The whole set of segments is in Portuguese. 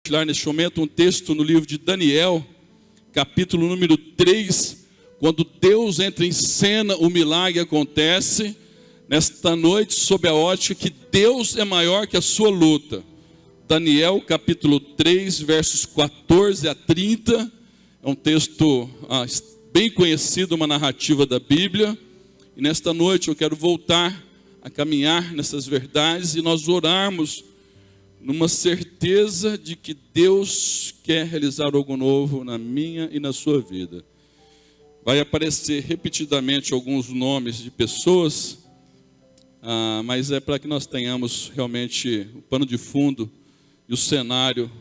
compartilhar neste momento um texto no livro de Daniel, capítulo número 3, quando Deus entra em cena, o milagre acontece, nesta noite, sob a ótica que Deus é maior que a sua luta. Daniel, capítulo 3, versos 14 a 30, é um texto bem conhecido, uma narrativa da Bíblia, e nesta noite eu quero voltar a caminhar nessas verdades e nós orarmos numa certeza de que Deus quer realizar algo novo na minha e na sua vida. Vai aparecer repetidamente alguns nomes de pessoas, mas é para que nós tenhamos realmente o pano de fundo e o cenário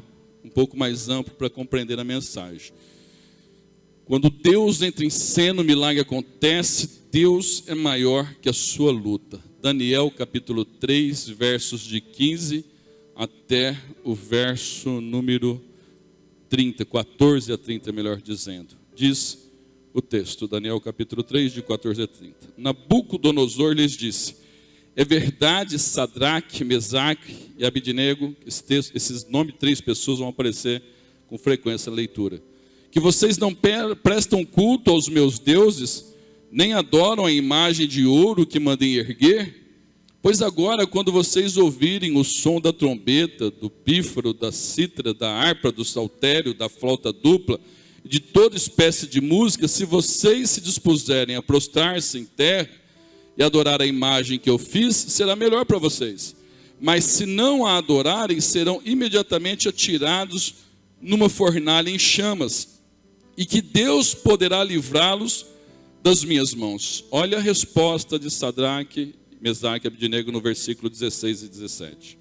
um pouco mais amplo para compreender a mensagem. Quando Deus entra em cena, o milagre acontece, Deus é maior que a sua luta. Daniel capítulo 3, versos de 15 até o verso número 30, 14 a 30, melhor dizendo. Diz o texto, Daniel capítulo 3, de 14 a 30. Nabucodonosor lhes disse: é verdade, Sadraque, Mesaque e Abidnego, esses nomes de 3 pessoas vão aparecer com frequência na leitura, que vocês não prestam culto aos meus deuses, nem adoram a imagem de ouro que mandei erguer? Pois agora, quando vocês ouvirem o som da trombeta, do pífaro, da cítara, da harpa, do saltério, da flauta dupla, de toda espécie de música, se vocês se dispuserem a prostrar-se em terra e adorar a imagem que eu fiz, será melhor para vocês. Mas se não a adorarem, serão imediatamente atirados numa fornalha em chamas, e que Deus poderá livrá-los das minhas mãos. Olha a resposta de Sadraque, Mesaque e Abidnego no versículo 16 e 17.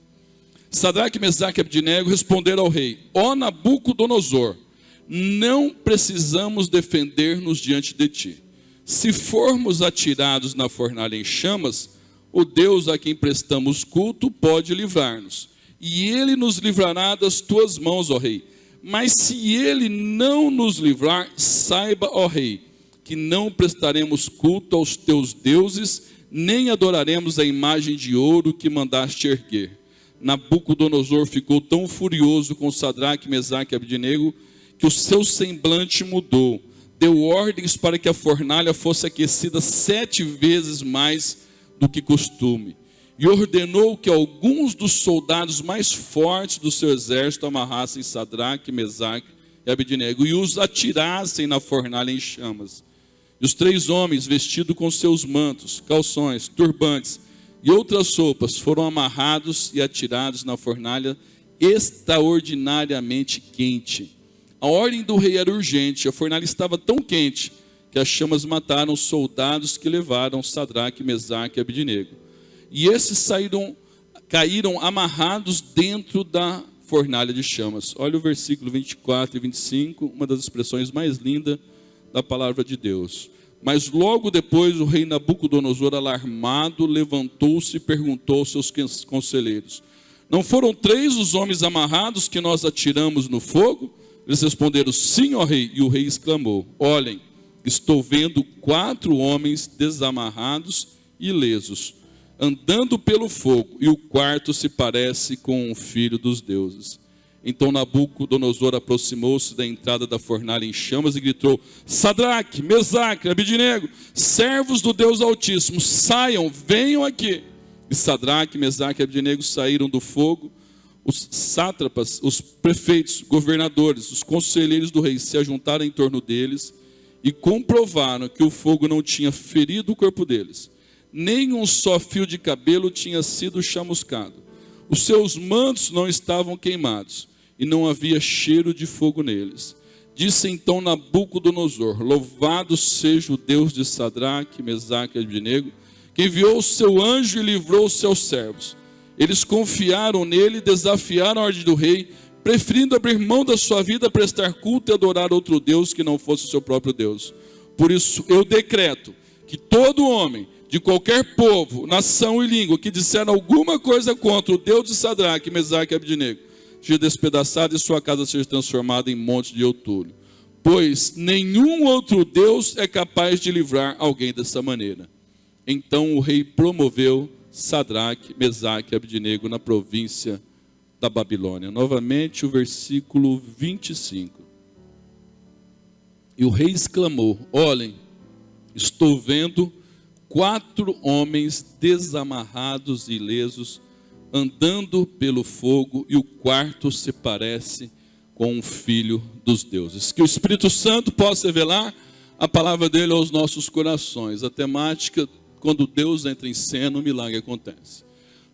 Sadraque, Mesaque e Abidnego responderam ao rei: ó Nabucodonosor, não precisamos defender-nos diante de ti. Se formos atirados na fornalha em chamas, o Deus a quem prestamos culto pode livrar-nos, e ele nos livrará das tuas mãos, ó rei. Mas se ele não nos livrar, saiba, ó rei, que não prestaremos culto aos teus deuses, nem adoraremos a imagem de ouro que mandaste erguer. Nabucodonosor ficou tão furioso com Sadraque, Mesaque e Abidnego que o seu semblante mudou. Deu ordens para que a fornalha fosse aquecida 7 vezes mais do que costume. E ordenou que alguns dos soldados mais fortes do seu exército amarrassem Sadraque, Mesaque e Abidnego e os atirassem na fornalha em chamas. E os 3 homens, vestidos com seus mantos, calções, turbantes e outras roupas, foram amarrados e atirados na fornalha extraordinariamente quente. A ordem do rei era urgente, a fornalha estava tão quente que as chamas mataram os soldados que levaram Sadraque, Mesaque e Abidnego. E esses caíram amarrados dentro da fornalha de chamas. Olha o versículo 24 e 25, uma das expressões mais lindas da palavra de Deus. Mas logo depois o rei Nabucodonosor, alarmado, levantou-se e perguntou aos seus conselheiros: não foram 3 os homens amarrados que nós atiramos no fogo? Eles responderam: sim, ó rei. E o rei exclamou: olhem, estou vendo 4 homens desamarrados e ilesos, andando pelo fogo, e o quarto se parece com um filho dos deuses. Então Nabucodonosor aproximou-se da entrada da fornalha em chamas e gritou: Sadraque, Mesaque, Abidnego, servos do Deus Altíssimo, saiam, venham aqui. E Sadraque, Mesaque e Abidnego saíram do fogo. Os sátrapas, os prefeitos, governadores, os conselheiros do rei se ajuntaram em torno deles e comprovaram que o fogo não tinha ferido o corpo deles. Nem um só fio de cabelo tinha sido chamuscado. Os seus mantos não estavam queimados e não havia cheiro de fogo neles. Disse então Nabucodonosor: louvado seja o Deus de Sadraque, Mesaque e Abidnego, que enviou o seu anjo e livrou os seus servos. Eles confiaram nele e desafiaram a ordem do rei, preferindo abrir mão da sua vida, prestar culto e adorar outro Deus que não fosse o seu próprio Deus. Por isso eu decreto que todo homem de qualquer povo, nação e língua que disser alguma coisa contra o Deus de Sadraque, Mesaque e Abidnego, seja despedaçado e sua casa seja transformada em monte de entulho. Pois nenhum outro Deus é capaz de livrar alguém dessa maneira. Então o rei promoveu Sadraque, Mesaque e Abidnego na província da Babilônia. Novamente o versículo 25. E o rei exclamou: olhem, estou vendo 4 homens desamarrados e ilesos andando pelo fogo, e o quarto se parece com um filho dos deuses. Que o Espírito Santo possa revelar a palavra dele aos nossos corações. A temática, quando Deus entra em cena, o milagre acontece.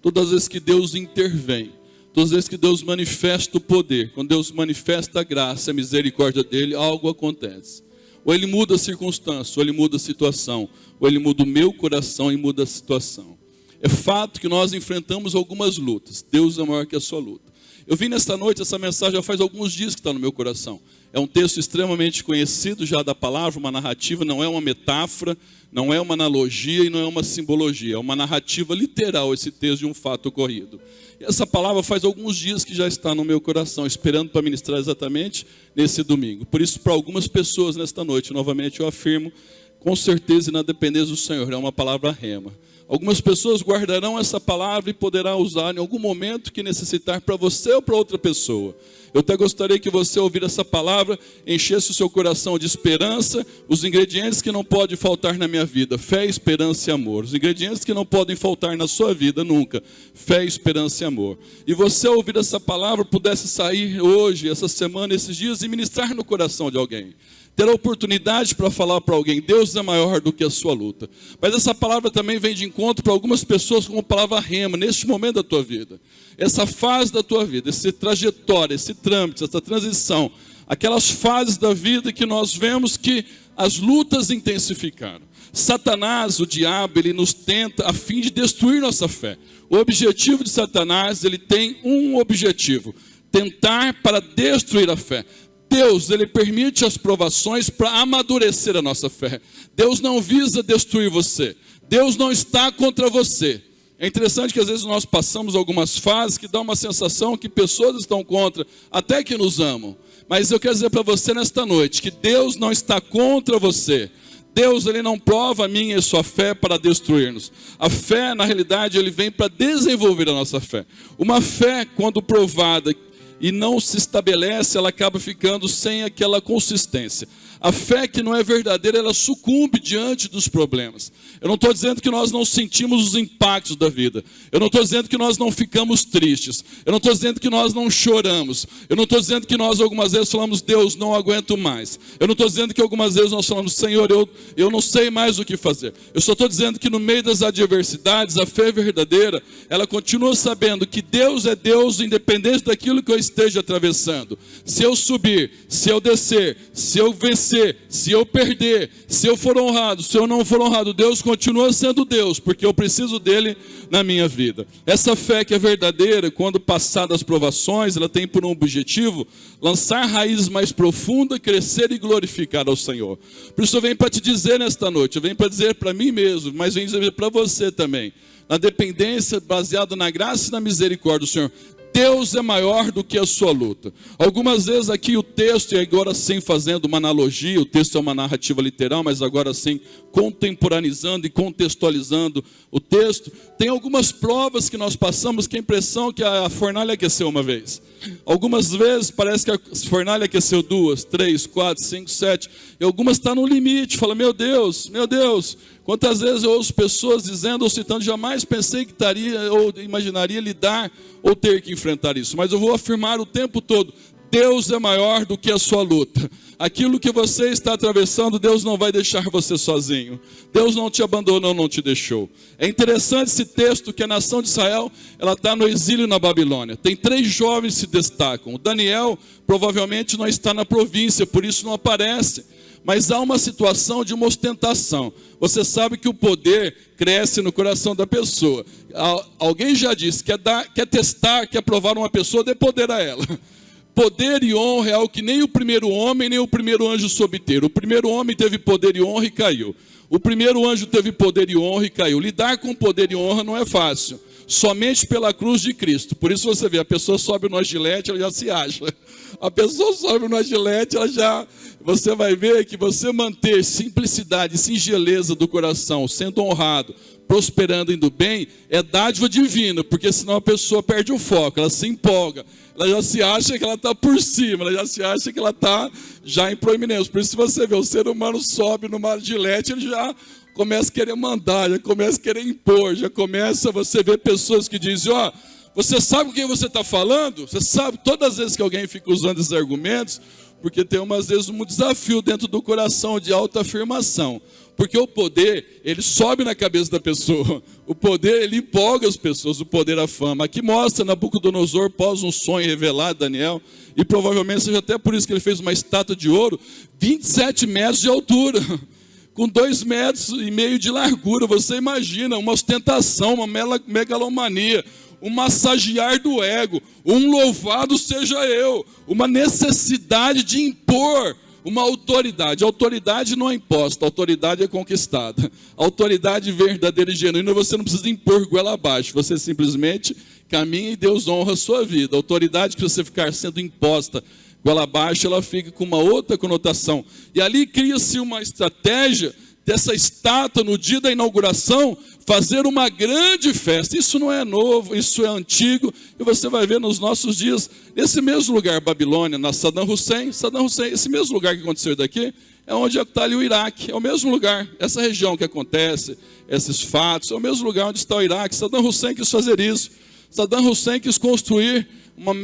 Todas as vezes que Deus intervém, todas as vezes que Deus manifesta o poder, quando Deus manifesta a graça, a misericórdia dele, algo acontece. Ou ele muda a circunstância, ou ele muda a situação, ou ele muda o meu coração e muda a situação. É fato que nós enfrentamos algumas lutas. Deus é maior que a sua luta. Eu vim nesta noite, essa mensagem já faz alguns dias que está no meu coração. É um texto extremamente conhecido já da palavra, uma narrativa, não é uma metáfora, não é uma analogia e não é uma simbologia. É uma narrativa literal, esse texto de um fato ocorrido. E essa palavra faz alguns dias que já está no meu coração, esperando para ministrar exatamente nesse domingo. Por isso, para algumas pessoas nesta noite, novamente eu afirmo, com certeza e na dependência do Senhor, é uma palavra rema. Algumas pessoas guardarão essa palavra e poderão usar em algum momento que necessitar para você ou para outra pessoa. Eu até gostaria que você, ao ouvir essa palavra, enchesse o seu coração de esperança, os ingredientes que não podem faltar na minha vida: fé, esperança e amor. Os ingredientes que não podem faltar na sua vida nunca: fé, esperança e amor. E você, ao ouvir essa palavra, pudesse sair hoje, essa semana, esses dias, e ministrar no coração de alguém. Ter a oportunidade para falar para alguém: Deus é maior do que a sua luta. Mas essa palavra também vem de encontro para algumas pessoas como palavra rema, neste momento da tua vida. Essa fase da tua vida, essa trajetória, esse trâmite, essa transição. Aquelas fases da vida que nós vemos que as lutas intensificaram. Satanás, o diabo, ele nos tenta a fim de destruir nossa fé. O objetivo de Satanás, ele tem um objetivo: tentar para destruir a fé. Deus, ele permite as provações para amadurecer a nossa fé. Deus não visa destruir você. Deus não está contra você. É interessante que às vezes nós passamos algumas fases que dá uma sensação que pessoas estão contra, até que nos amam. Mas eu quero dizer para você nesta noite que Deus não está contra você. Deus, ele não prova a minha e a sua fé para destruir-nos. A fé, na realidade, ele vem para desenvolver a nossa fé. Uma fé, quando provada e não se estabelece, ela acaba ficando sem aquela consistência. A fé que não é verdadeira, ela sucumbe diante dos problemas. Eu não estou dizendo que nós não sentimos os impactos da vida. Eu não estou dizendo que nós não ficamos tristes. Eu não estou dizendo que nós não choramos. Eu não estou dizendo que nós algumas vezes falamos: Deus, não aguento mais. Eu não estou dizendo que algumas vezes nós falamos: Senhor, eu não sei mais o que fazer. Eu só estou dizendo que no meio das adversidades, a fé verdadeira, ela continua sabendo que Deus é Deus, independente daquilo que eu esteja atravessando. Se eu subir, se eu descer, se eu vencer, se eu perder, se eu for honrado, se eu não for honrado, Deus continua sendo Deus, porque eu preciso dele na minha vida. Essa fé que é verdadeira, quando passadas as provações, ela tem por um objetivo lançar raízes mais profundas, crescer e glorificar ao Senhor. Por isso eu venho para te dizer nesta noite, eu venho para dizer para mim mesmo, mas venho dizer para você também, na dependência baseada na graça e na misericórdia do Senhor. Deus é maior do que a sua luta. Algumas vezes aqui o texto, e agora sim fazendo uma analogia, o texto é uma narrativa literal, mas agora sim contemporaneizando e contextualizando o texto, tem algumas provas que nós passamos que a impressão que a fornalha aqueceu uma vez. Algumas vezes parece que a fornalha aqueceu 2, 3, 4, 5, 7, e algumas estão no limite. Fala: meu Deus, quantas vezes eu ouço pessoas dizendo ou citando: jamais pensei que estaria ou imaginaria lidar ou ter que enfrentar isso. Mas eu vou afirmar o tempo todo: Deus é maior do que a sua luta. Aquilo que você está atravessando, Deus não vai deixar você sozinho. Deus não te abandonou, não te deixou. É interessante esse texto que a nação de Israel, ela está no exílio na Babilônia. Tem 3 jovens que se destacam. O Daniel provavelmente não está na província, por isso não aparece. Mas há uma situação de uma ostentação. Você sabe que o poder cresce no coração da pessoa. Alguém já disse: quer testar, quer provar uma pessoa, dê poder a ela. Poder e honra é algo que nem o primeiro homem, nem o primeiro anjo soube ter. O primeiro homem teve poder e honra e caiu. O primeiro anjo teve poder e honra e caiu. Lidar com poder e honra não é fácil. Somente pela cruz de Cristo. Por isso você vê, a pessoa sobe no agilete, ela já se acha. A pessoa sobe no agilete, você vai ver que você manter simplicidade, singeleza do coração, sendo honrado, prosperando, indo bem, é dádiva divina, porque senão a pessoa perde o foco, ela se empolga, ela já se acha que ela está por cima, ela já se acha que ela está já em proeminência. Por isso, se você vê, o ser humano sobe numa gilete, ele já começa a querer mandar, já começa a querer impor, já começa, você vê pessoas que dizem, ó, você sabe com quem você está falando? Você sabe, todas as vezes que alguém fica usando esses argumentos, porque tem umas vezes um desafio dentro do coração de autoafirmação. Porque o poder, ele sobe na cabeça da pessoa. O poder, ele empolga as pessoas, o poder, a fama. Aqui mostra Nabucodonosor, pós um sonho revelado, Daniel, e provavelmente seja até por isso que ele fez uma estátua de ouro, 27 metros de altura, com 2,5 metros de largura. Você imagina, uma ostentação, uma megalomania, um massagear do ego, um louvado seja eu, uma necessidade de impor uma autoridade. A autoridade não é imposta, a autoridade é conquistada. A autoridade verdadeira e genuína você não precisa impor goela abaixo, você simplesmente caminha e Deus honra a sua vida. A autoridade que você ficar sendo imposta goela abaixo, ela fica com uma outra conotação. E ali cria-se uma estratégia dessa estátua no dia da inauguração, fazer uma grande festa. Isso não é novo, isso é antigo, e você vai ver nos nossos dias, nesse mesmo lugar, Babilônia, na Saddam Hussein, esse mesmo lugar que aconteceu daqui, é onde está ali o Iraque, é o mesmo lugar, essa região que acontece, esses fatos, é o mesmo lugar onde está o Iraque. Saddam Hussein quis fazer isso, Saddam Hussein quis construir uma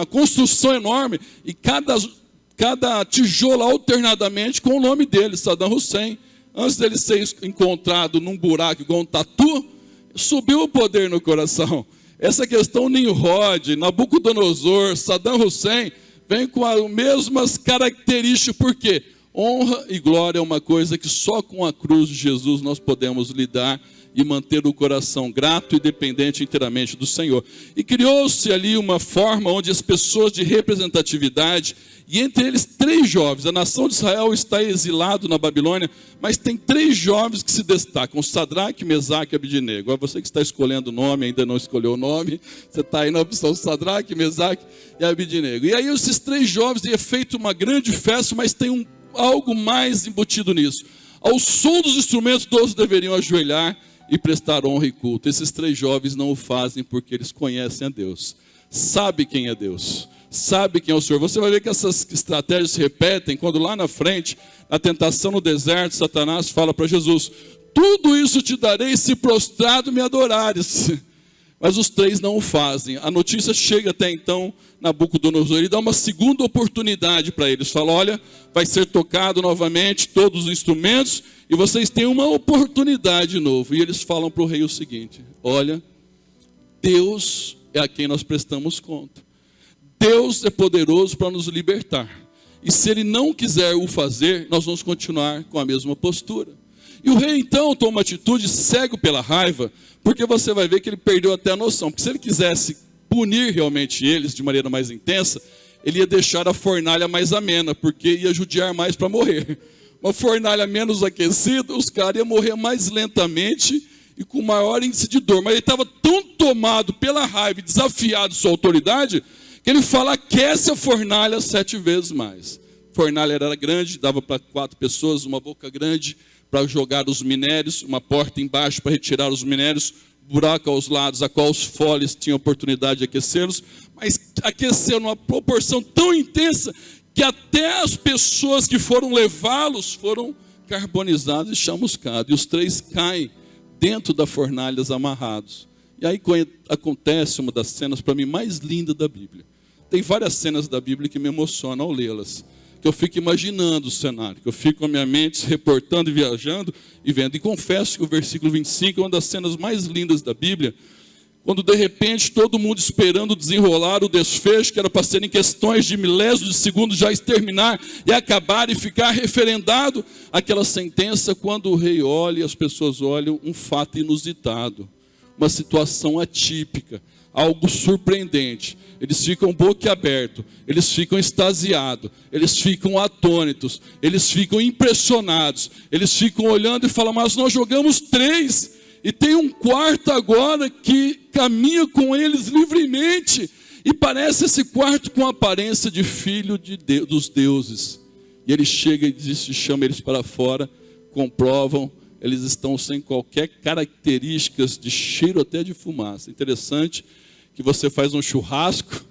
construção enorme, e cada tijolo alternadamente com o nome dele, Saddam Hussein. Antes dele ser encontrado num buraco igual um tatu, subiu o poder no coração. Essa questão Nimrod, Nabucodonosor, Saddam Hussein, vem com as mesmas características. Por quê? Honra e glória é uma coisa que só com a cruz de Jesus nós podemos lidar e manter o coração grato e dependente inteiramente do Senhor. E criou-se ali uma forma onde as pessoas de representatividade, e entre eles 3 jovens, a nação de Israel está exilado na Babilônia, mas tem 3 jovens que se destacam, Sadraque, Mesaque e Abidnego. Agora você que está escolhendo o nome, ainda não escolheu o nome, você está aí na opção Sadraque, Mesaque e Abidnego. E aí esses 3 jovens, é feito uma grande festa, mas tem algo mais embutido nisso. Ao som dos instrumentos, todos deveriam ajoelhar e prestar honra e culto. Esses 3 jovens não o fazem porque eles conhecem a Deus, sabem quem é Deus, sabe quem é o Senhor. Você vai ver que essas estratégias se repetem quando lá na frente, na tentação no deserto, Satanás fala para Jesus, tudo isso te darei se prostrado me adorares. Mas os 3 não o fazem. A notícia chega até então, Nabucodonosor, ele dá uma segunda oportunidade para eles, fala, olha, vai ser tocado novamente todos os instrumentos, e vocês têm uma oportunidade de novo. E eles falam para o rei o seguinte, olha, Deus é a quem nós prestamos conta. Deus é poderoso para nos libertar. E se Ele não quiser o fazer, nós vamos continuar com a mesma postura. E o rei então toma uma atitude cego pela raiva, porque você vai ver que ele perdeu até a noção. Porque se ele quisesse punir realmente eles de maneira mais intensa, ele ia deixar a fornalha mais amena, porque ia judiar mais para morrer. Uma fornalha menos aquecida, os caras iam morrer mais lentamente e com maior índice de dor. Mas ele estava tão tomado pela raiva e desafiado sua autoridade, que ele fala, aquece a fornalha 7 vezes mais. A fornalha era grande, dava para 4 pessoas, uma boca grande para jogar os minérios, uma porta embaixo para retirar os minérios, buraco aos lados, a qual os foles tinham oportunidade de aquecê-los, mas aqueceu numa proporção tão intensa que até as pessoas que foram levá-los foram carbonizados e chamuscados. E os 3 caem dentro da fornalha amarrados. E aí acontece uma das cenas para mim mais lindas da Bíblia. Tem várias cenas da Bíblia que me emocionam ao lê-las, que eu fico imaginando o cenário, que eu fico com a minha mente reportando e viajando e vendo. E confesso que o versículo 25 é uma das cenas mais lindas da Bíblia, quando de repente todo mundo esperando desenrolar o desfecho, que era para ser em questões de milésimos de segundo já exterminar e acabar e ficar referendado aquela sentença, quando o rei olha e as pessoas olham, um fato inusitado, uma situação atípica, algo surpreendente. Eles ficam boquiabertos, eles ficam extasiados, eles ficam atônitos, eles ficam impressionados, eles ficam olhando e falam, mas nós jogamos 3, e tem um 4º agora que caminha com eles livremente, e parece esse 4º com a aparência de filho dos deuses. E ele chega e chama eles para fora, comprovam, eles estão sem qualquer características de cheiro, até de fumaça. Interessante que você faz um churrasco,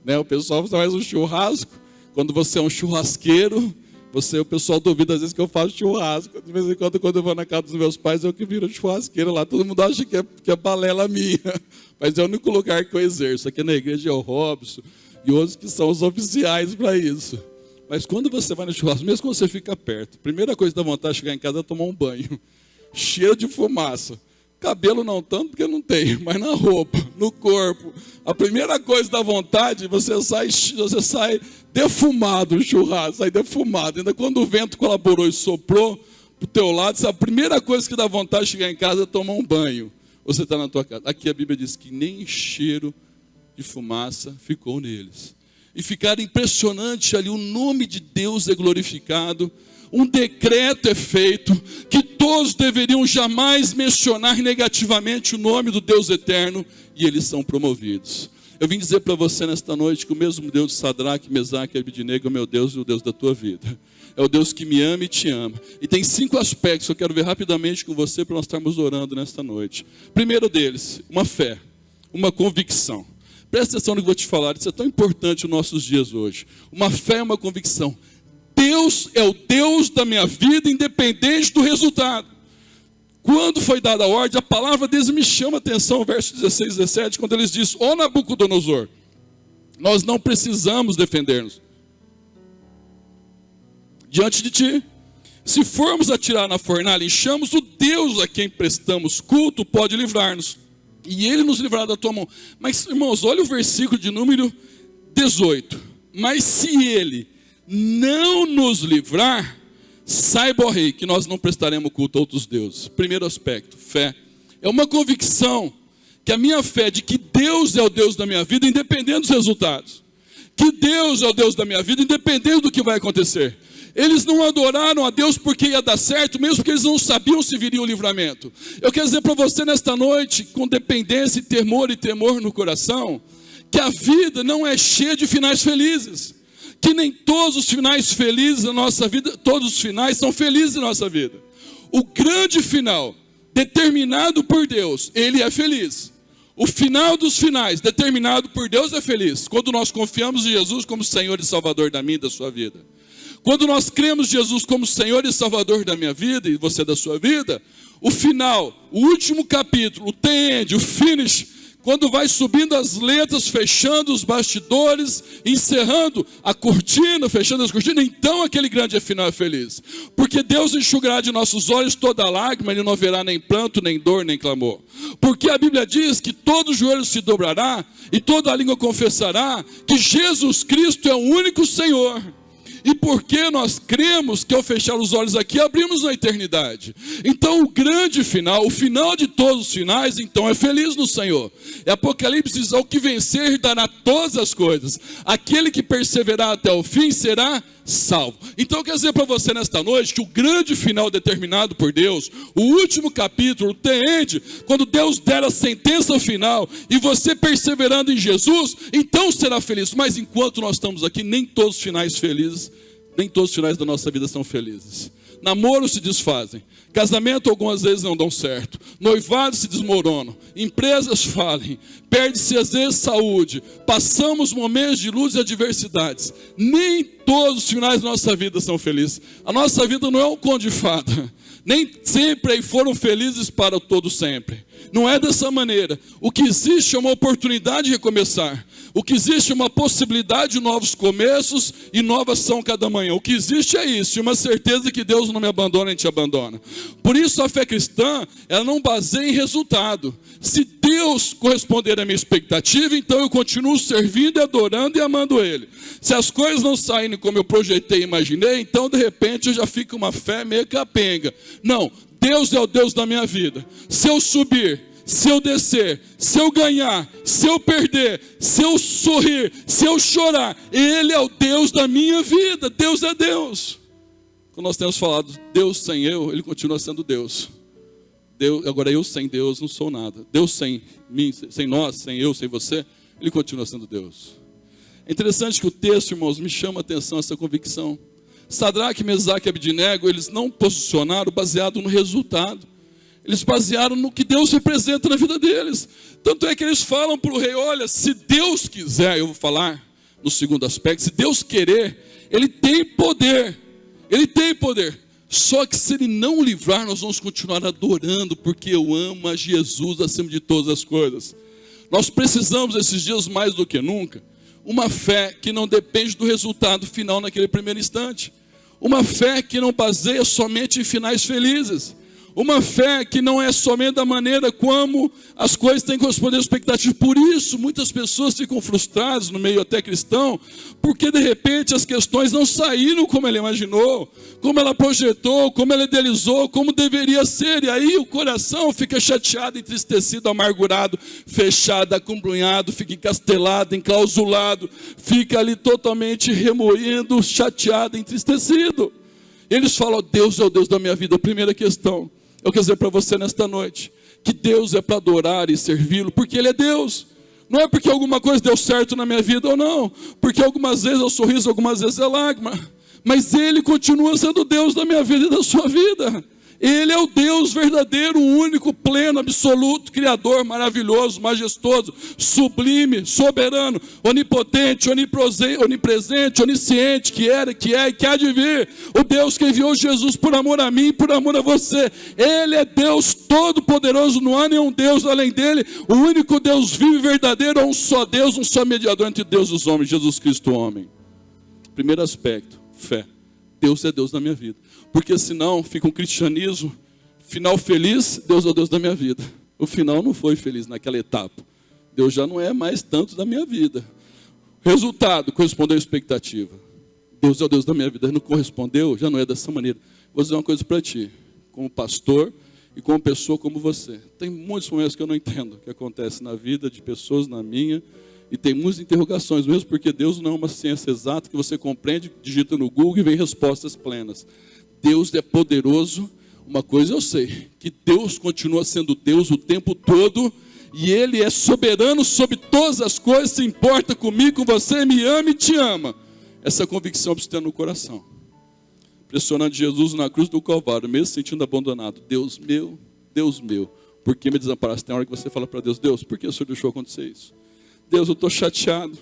né? O pessoal faz um churrasco, quando você é um churrasqueiro, o pessoal duvida às vezes que eu faço churrasco. De vez em quando eu vou na casa dos meus pais, eu que viro churrasqueiro lá. Todo mundo acha que é balela minha, mas é o único lugar que eu exerço. Aqui na igreja é o Robson e outros que são os oficiais para isso. Mas quando você vai no churrasco, mesmo quando você fica perto, a primeira coisa que dá vontade de chegar em casa é tomar um banho. Cheiro de fumaça. Cabelo não tanto, porque não tem, mas na roupa, no corpo. A primeira coisa que dá vontade, você sai defumado no churrasco, sai defumado. Ainda quando o vento colaborou e soprou para o teu lado, a primeira coisa que dá vontade de chegar em casa é tomar um banho. Você está na tua casa. Aqui a Bíblia diz que nem cheiro de fumaça ficou neles. E ficaram impressionante ali, o nome de Deus é glorificado. Um decreto é feito que todos deveriam jamais mencionar negativamente o nome do Deus eterno, e eles são promovidos. Eu vim dizer para você nesta noite que o mesmo Deus de Sadraque, Mesaque e Abednego é o meu Deus e o Deus da tua vida. É o Deus que me ama e te ama. E tem 5 aspectos que eu quero ver rapidamente com você para nós estarmos orando nesta noite. Primeiro deles, uma fé, uma convicção. Presta atenção no que eu vou te falar, isso é tão importante nos nossos dias hoje. Uma fé é uma convicção. Deus é o Deus da minha vida, independente do resultado. Quando foi dada a ordem, a palavra deles me chama a atenção, verso 16 e 17, quando eles dizem: ó Nabucodonosor, nós não precisamos defender-nos diante de ti. Se formos atirar na fornalha, enxamos, o Deus a quem prestamos culto pode livrar-nos, e ele nos livrará da tua mão. Mas, irmãos, olha o versículo de número 18. Mas se ele não nos livrar, saiba, ó rei, que nós não prestaremos culto a outros deuses. Primeiro aspecto, fé. É uma convicção, que a minha fé é de que Deus é o Deus da minha vida, independente dos resultados. Que Deus é o Deus da minha vida, independente do que vai acontecer. Eles não adoraram a Deus porque ia dar certo, mesmo porque eles não sabiam se viria o livramento. Eu quero dizer para você nesta noite, com dependência e temor no coração, que a vida não é cheia de finais felizes. Que nem todos os finais felizes da nossa vida, todos os finais são felizes na nossa vida. O grande final, determinado por Deus, ele é feliz. O final dos finais, determinado por Deus, é feliz. Quando nós confiamos em Jesus como Senhor e Salvador da minha e da sua vida. Quando nós cremos em Jesus como Senhor e Salvador da minha vida e você da sua vida, o final, o último capítulo, o the end, o finish, quando vai subindo as letras, fechando os bastidores, encerrando a cortina, fechando as cortinas, então aquele grande final é feliz. Porque Deus enxugará de nossos olhos toda lágrima, e não haverá nem pranto, nem dor, nem clamor. Porque a Bíblia diz que todo joelho se dobrará, e toda língua confessará que Jesus Cristo é o único Senhor. E porque nós cremos que ao fechar os olhos aqui, abrimos na eternidade. Então o grande final, o final de todos os finais, então é feliz no Senhor. E Apocalipse diz: ao que vencer dará todas as coisas. Aquele que perseverar até o fim será salvo. Então eu quero dizer para você nesta noite que o grande final determinado por Deus, o último capítulo, o the end, quando Deus der a sentença final e você perseverando em Jesus, então será feliz. Mas enquanto nós estamos aqui, nem todos os finais felizes, nem todos os finais da nossa vida são felizes. Namoros se desfazem, casamento algumas vezes não dão certo, noivados se desmoronam, empresas falem, perde-se às vezes saúde, passamos momentos de luz e adversidades. Nem todos os finais da nossa vida são felizes. A nossa vida não é um conto de fada, nem sempre aí foram felizes para todo sempre. Não é dessa maneira. O que existe é uma oportunidade de recomeçar. O que existe é uma possibilidade de novos começos e nova ação cada manhã. O que existe é isso, e uma certeza que Deus não me abandona nem te abandona. Por isso a fé cristã, ela não baseia em resultado. Se Deus corresponder à minha expectativa, então eu continuo servindo, adorando e amando Ele. Se as coisas não saírem como eu projetei e imaginei, então de repente eu já fico uma fé meio capenga. Não, Deus é o Deus da minha vida. Se eu subir, se eu descer, se eu ganhar, se eu perder, se eu sorrir, se eu chorar, Ele é o Deus da minha vida. Deus é Deus. Quando nós temos falado Deus sem eu, Ele continua sendo Deus. Agora eu sem Deus não sou nada. Deus sem mim, sem nós, sem eu, sem você, Ele continua sendo Deus. É interessante que o texto, irmãos, me chama a atenção essa convicção. Sadraque, Mesaque e Abednego, eles não posicionaram baseado no resultado. Eles basearam no que Deus representa na vida deles. Tanto é que eles falam para o rei, olha, se Deus quiser, eu vou falar no segundo aspecto, se Deus querer, Ele tem poder. Ele tem poder. Só que se Ele não livrar, nós vamos continuar adorando, porque eu amo a Jesus acima de todas as coisas. Nós precisamos, esses dias mais do que nunca, uma fé que não depende do resultado final naquele primeiro instante. Uma fé que não baseia somente em finais felizes. Uma fé que não é somente da maneira como as coisas têm correspondido à expectativa. Por isso, muitas pessoas ficam frustradas no meio até cristão, porque de repente as questões não saíram como ela imaginou, como ela projetou, como ela idealizou, como deveria ser. E aí o coração fica chateado, entristecido, amargurado, fechado, acumbrunhado, fica encastelado, enclausulado, fica ali totalmente remoendo, chateado, entristecido. Eles falam, Deus é o Deus da minha vida. A primeira questão, eu quero dizer para você nesta noite, que Deus é para adorar e servi-lo, porque Ele é Deus. Não é porque alguma coisa deu certo na minha vida ou não, porque algumas vezes é o sorriso, algumas vezes é lágrima, mas Ele continua sendo Deus da minha vida e da sua vida. Ele é o Deus verdadeiro, único, pleno, absoluto, criador, maravilhoso, majestoso, sublime, soberano, onipotente, onipresente, onisciente, que era, que é e que há de vir. O Deus que enviou Jesus por amor a mim e por amor a você. Ele é Deus todo-poderoso, não há nenhum Deus além dele. O único Deus vivo e verdadeiro é um só Deus, um só mediador entre Deus e os homens, Jesus Cristo, o homem. Primeiro aspecto, fé. Deus é Deus na minha vida. Porque senão fica um cristianismo, final feliz, Deus é o Deus da minha vida. O final não foi feliz naquela etapa. Deus já não é mais tanto da minha vida. Resultado, correspondeu à expectativa. Deus é o Deus da minha vida. Ele não correspondeu, já não é dessa maneira. Vou dizer uma coisa para ti, como pastor e como pessoa como você. Tem muitos momentos que eu não entendo o que acontece na vida de pessoas, na minha. E tem muitas interrogações, mesmo porque Deus não é uma ciência exata que você compreende, digita no Google e vem respostas plenas. Deus é poderoso. Uma coisa eu sei, que Deus continua sendo Deus o tempo todo, e Ele é soberano sobre todas as coisas, se importa comigo, com você, me ama e te ama. Essa convicção precisa ter no coração. Impressionante, Jesus na cruz do Calvário, mesmo se sentindo abandonado. Deus meu, por que me desamparaste? Tem hora que você fala para Deus, Deus, por que o Senhor deixou acontecer isso? Deus, eu estou chateado.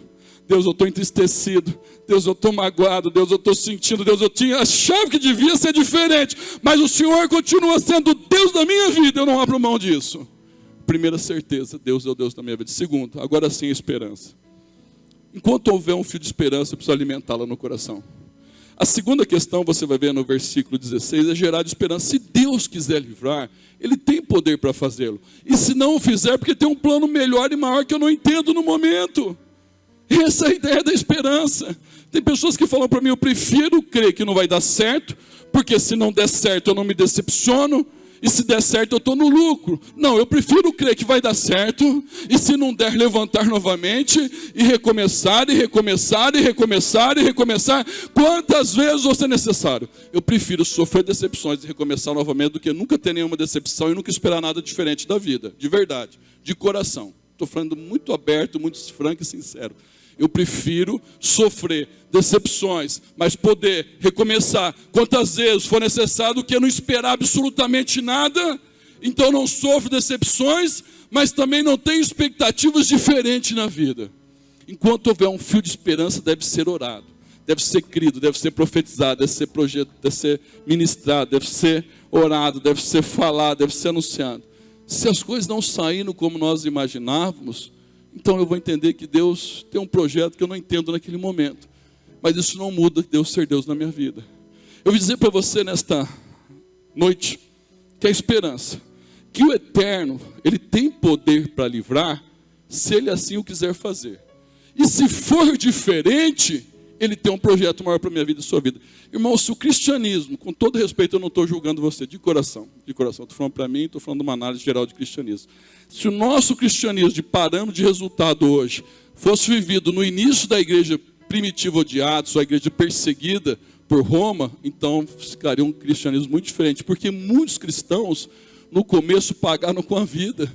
Deus, eu estou entristecido. Deus, eu estou magoado. Deus, eu estou sentindo. Deus, eu achava que devia ser diferente. Mas o Senhor continua sendo Deus da minha vida. Eu não abro mão disso. Primeira certeza, Deus é o Deus da minha vida. Segundo, agora sim a esperança. Enquanto houver um fio de esperança, eu preciso alimentá-la no coração. A segunda questão, você vai ver no versículo 16, é gerar de esperança. Se Deus quiser livrar, Ele tem poder para fazê-lo. E se não o fizer, porque tem um plano melhor e maior que eu não entendo no momento. Essa é a ideia da esperança. Tem pessoas que falam para mim, eu prefiro crer que não vai dar certo, porque se não der certo eu não me decepciono, e se der certo eu estou no lucro. Não, eu prefiro crer que vai dar certo, e se não der, levantar novamente, e recomeçar, e recomeçar, e recomeçar, e recomeçar, quantas vezes vai ser necessário. Eu prefiro sofrer decepções e recomeçar novamente, do que nunca ter nenhuma decepção, e nunca esperar nada diferente da vida, de verdade, de coração. Estou falando muito aberto, muito franco e sincero. Eu prefiro sofrer decepções, mas poder recomeçar quantas vezes for necessário, do que não esperar absolutamente nada. Então não sofro decepções, mas também não tenho expectativas diferentes na vida. Enquanto houver um fio de esperança, deve ser orado, deve ser crido, deve ser profetizado, deve ser projeto, deve ser ministrado, deve ser orado, deve ser falado, deve ser anunciado. Se as coisas não saíram como nós imaginávamos, então eu vou entender que Deus tem um projeto que eu não entendo naquele momento. Mas isso não muda Deus ser Deus na minha vida. Eu vou dizer para você nesta noite, que a esperança, que o Eterno, Ele tem poder para livrar, se Ele assim o quiser fazer. E se for diferente, Ele tem um projeto maior para a minha vida e sua vida. Irmão, se o cristianismo, com todo respeito, eu não estou julgando você, de coração, estou falando para mim, estou falando de uma análise geral de cristianismo. Se o nosso cristianismo de parâmetro de resultado hoje fosse vivido no início da igreja primitiva de Atos, ou a igreja perseguida por Roma, então ficaria um cristianismo muito diferente, porque muitos cristãos no começo pagaram com a vida.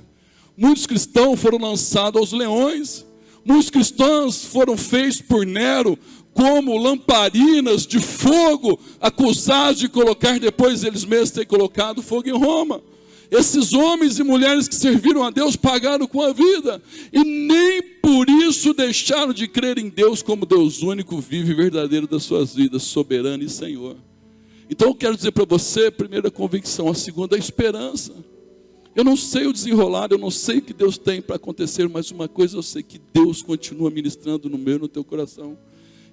Muitos cristãos foram lançados aos leões. Muitos cristãos foram feitos por Nero como lamparinas de fogo, acusados de colocar, depois eles mesmos terem colocado fogo em Roma. Esses homens e mulheres que serviram a Deus pagaram com a vida, e nem por isso deixaram de crer em Deus como Deus único, vivo e verdadeiro das suas vidas, soberano e Senhor. Então eu quero dizer para você, a primeira convicção, a segunda, a esperança. Eu não sei o desenrolar, eu não sei o que Deus tem para acontecer, mas uma coisa eu sei, que Deus continua ministrando no meu e no teu coração,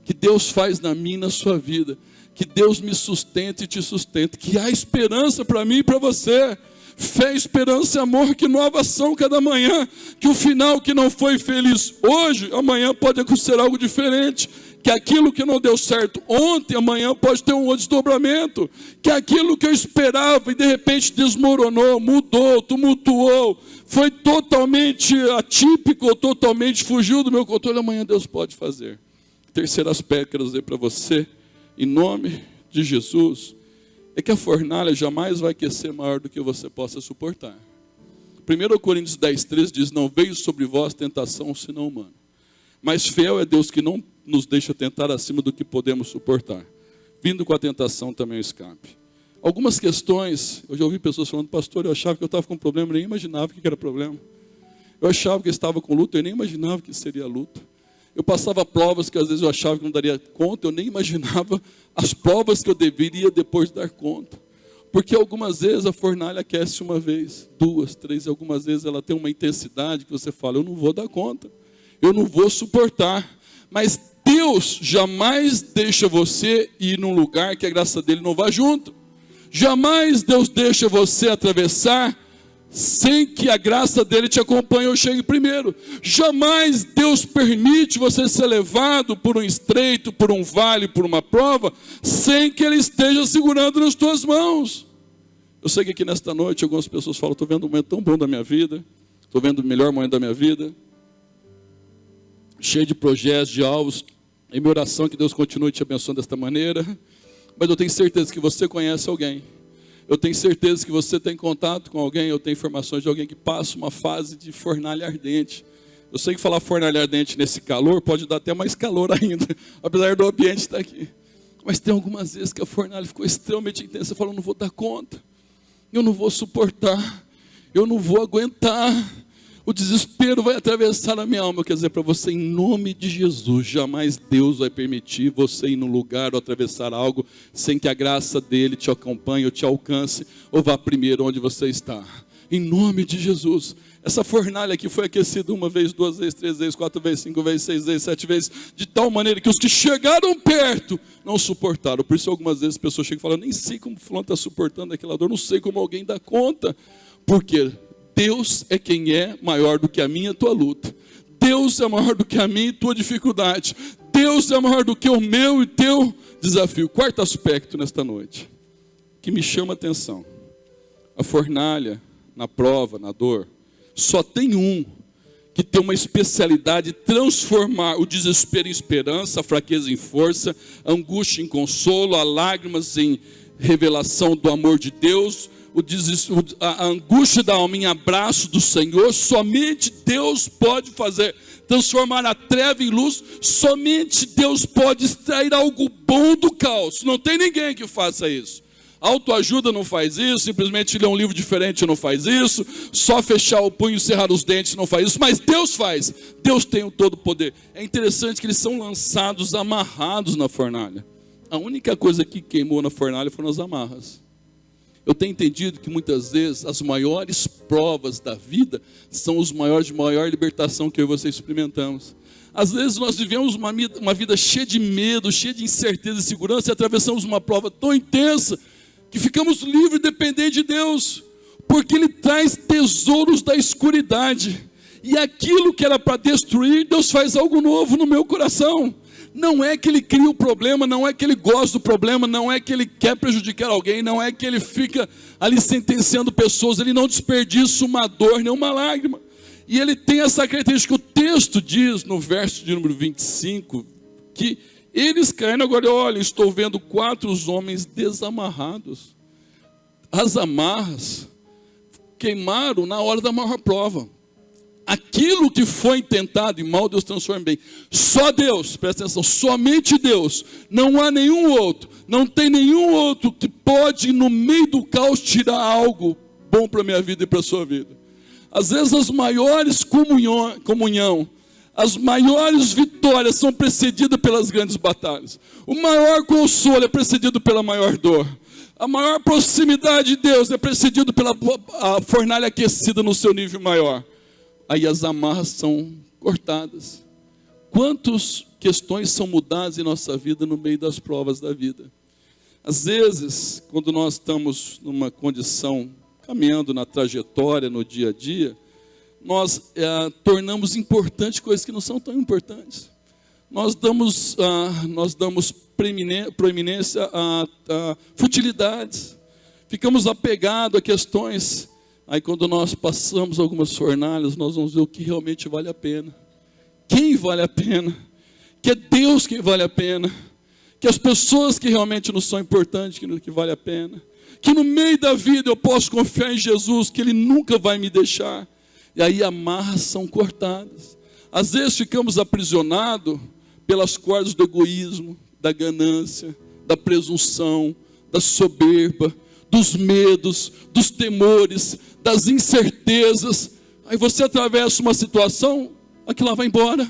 que Deus faz na minha e na sua vida, que Deus me sustenta e te sustenta, que há esperança para mim e para você. Fé, esperança e amor que nova são cada manhã, que o final que não foi feliz hoje, amanhã pode acontecer algo diferente, que aquilo que não deu certo ontem, amanhã pode ter um outro desdobramento, que aquilo que eu esperava e de repente desmoronou, mudou, tumultuou, foi totalmente atípico, ou totalmente fugiu do meu controle, amanhã Deus pode fazer. Terceiro aspecto que eu quero dizer para você, em nome de Jesus, é que a fornalha jamais vai aquecer maior do que você possa suportar. 1 Coríntios 10:13 diz: não veio sobre vós tentação senão humana, mas fiel é Deus que não nos deixa tentar acima do que podemos suportar, vindo com a tentação também o escape. Algumas questões, eu já ouvi pessoas falando: pastor, eu achava que eu estava com problema, eu nem imaginava que era problema. Eu achava que eu estava com luta, eu nem imaginava que seria luta. Eu passava provas que às vezes eu achava que não daria conta, eu nem imaginava as provas que eu deveria depois dar conta. Porque algumas vezes a fornalha aquece uma vez, duas, três, e algumas vezes ela tem uma intensidade que você fala: eu não vou dar conta, eu não vou suportar. Mas Deus jamais deixa você ir num lugar que a graça dele não vá junto. Jamais Deus deixa você atravessar sem que a graça dele te acompanhe ou chegue primeiro. Jamais Deus permite você ser levado por um estreito, por um vale, por uma prova, sem que ele esteja segurando nas tuas mãos. Eu sei que aqui nesta noite algumas pessoas falam: estou vendo um momento tão bom da minha vida, estou vendo o melhor momento da minha vida, cheio de projetos, de alvos. Em minha oração que Deus continue te abençoando desta maneira. Mas eu tenho certeza que você conhece alguém, eu tenho certeza que você tem contato com alguém, eu tenho informações de alguém que passa uma fase de fornalha ardente. Eu sei que falar fornalha ardente nesse calor pode dar até mais calor ainda, apesar do ambiente estar aqui. Mas tem algumas vezes que a fornalha ficou extremamente intensa. Você fala: eu não vou dar conta, eu não vou suportar, eu não vou aguentar. O desespero vai atravessar a minha alma. Eu quero dizer para você, em nome de Jesus, jamais Deus vai permitir você ir num lugar ou atravessar algo sem que a graça dele te acompanhe ou te alcance, ou vá primeiro onde você está. Em nome de Jesus. Essa fornalha aqui foi aquecida uma vez, duas vezes, três vezes, quatro vezes, cinco vezes, seis vezes, sete vezes, de tal maneira que os que chegaram perto não suportaram. Por isso algumas vezes as pessoas chegam e falam: nem sei como o fulano está suportando aquela dor, não sei como alguém dá conta. Por quê? Deus é quem é maior do que a minha e a tua luta. Deus é maior do que a minha e a tua dificuldade. Deus é maior do que o meu e teu desafio. Quarto aspecto nesta noite, que me chama a atenção. A fornalha, na prova, na dor, só tem um que tem uma especialidade: transformar o desespero em esperança, a fraqueza em força, a angústia em consolo, as lágrimas em revelação do amor de Deus, a angústia da alma em abraço do Senhor. Somente Deus pode fazer, transformar a treva em luz. Somente Deus pode extrair algo bom do caos. Não tem ninguém que faça isso. Autoajuda não faz isso, simplesmente ler um livro diferente não faz isso, só fechar o punho e cerrar os dentes não faz isso, mas Deus faz. Deus tem o todo poder. É interessante que eles são lançados amarrados na fornalha. A única coisa que queimou na fornalha foram as amarras. Eu tenho entendido que muitas vezes as maiores provas da vida são os maiores de maior libertação que eu e você experimentamos. Às vezes nós vivemos uma vida cheia de medo, cheia de incerteza e insegurança, e atravessamos uma prova tão intensa que ficamos livres e dependentes de Deus, porque Ele traz tesouros da escuridade. E aquilo que era para destruir, Deus faz algo novo no meu coração. Não é que Ele cria o problema, não é que Ele gosta do problema, não é que Ele quer prejudicar alguém, não é que Ele fica ali sentenciando pessoas, Ele não desperdiça uma dor nem uma lágrima. E Ele tem essa característica. O texto diz no verso de número 25, que eles caíram. Agora olha, estou vendo 4 homens desamarrados. As amarras queimaram na hora da maior prova. Aquilo que foi tentado em mal, Deus transforma em bem. Só Deus, presta atenção, somente Deus. Não há nenhum outro, não tem nenhum outro que pode, no meio do caos, tirar algo bom para a minha vida e para a sua vida. Às vezes as maiores comunhão, as maiores vitórias são precedidas pelas grandes batalhas. O maior consolo é precedido pela maior dor. A maior proximidade de Deus é precedido pela a fornalha aquecida no seu nível maior. Aí as amarras são cortadas. Quantas questões são mudadas em nossa vida no meio das provas da vida? Às vezes, quando nós estamos numa condição, caminhando na trajetória, no dia a dia, nós tornamos importantes coisas que não são tão importantes. Nós damos proeminência a futilidades. Ficamos apegados a questões. Aí quando nós passamos algumas fornalhas, nós vamos ver o que realmente vale a pena. Quem vale a pena? Que é Deus quem vale a pena. Que as pessoas que realmente não são importantes, que vale a pena. Que no meio da vida eu posso confiar em Jesus, que Ele nunca vai me deixar. E aí amarras são cortadas. Às vezes ficamos aprisionados pelas cordas do egoísmo, da ganância, da presunção, da soberba, dos medos, dos temores, das incertezas. Aí você atravessa uma situação, aquilo lá vai embora.